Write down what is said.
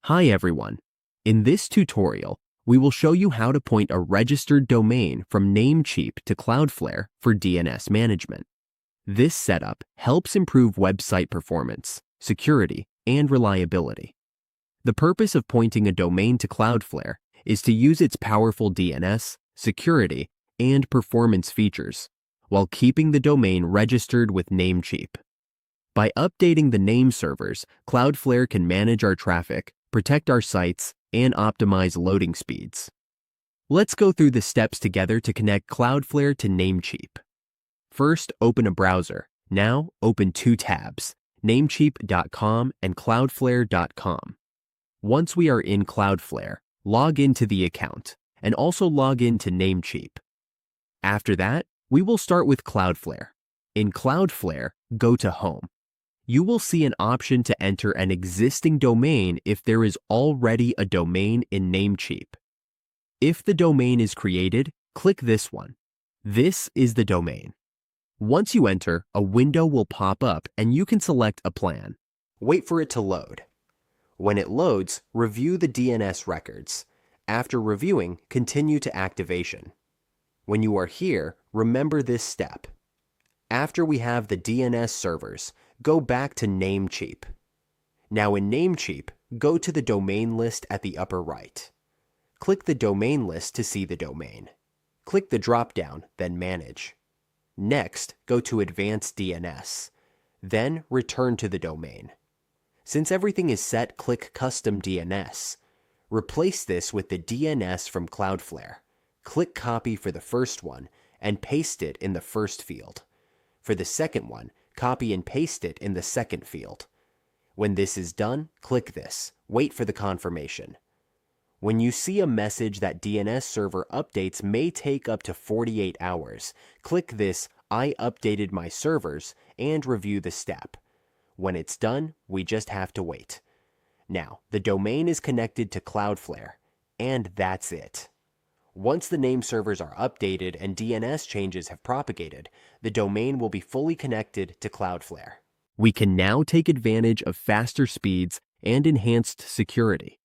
Hi everyone. In this tutorial, we will show you how to point a registered domain from Namecheap to Cloudflare for DNS management. This setup helps improve website performance, security, and reliability. The purpose of pointing a domain to Cloudflare is to use its powerful DNS, security, and performance features, while keeping the domain registered with Namecheap. By updating the name servers, Cloudflare can manage our traffic, protect our sites, and optimize loading speeds. Let's go through the steps together to connect Cloudflare to Namecheap. First, open a browser. Now, open two tabs, namecheap.com and cloudflare.com. Once we are in Cloudflare, log into the account and also log in to Namecheap. After that, we will start with Cloudflare. In Cloudflare, go to Home. You will see an option to enter an existing domain if there is already a domain in Namecheap. If the domain is created, click this one. This is the domain. Once you enter, a window will pop up and you can select a plan. Wait for it to load. When it loads, review the DNS records. After reviewing, continue to activation. When you are here, remember this step. After we have the DNS servers, go back to Namecheap. Now in Namecheap, go to the domain list at the upper right. Click the domain list to see the domain. Click the drop-down, then Manage. Next, go to Advanced DNS. Then return to the domain. Since everything is set, click Custom DNS. Replace this with the DNS from Cloudflare. Click Copy for the first one and paste it in the first field. For the second one, copy and paste it in the second field. When this is done, click this. Wait for the confirmation. When you see a message that DNS server updates may take up to 48 hours, click this I updated my servers and review the step. When it's done, we just have to wait. Now, the domain is connected to Cloudflare, and that's it. Once the name servers are updated and DNS changes have propagated, the domain will be fully connected to Cloudflare. We can now take advantage of faster speeds and enhanced security.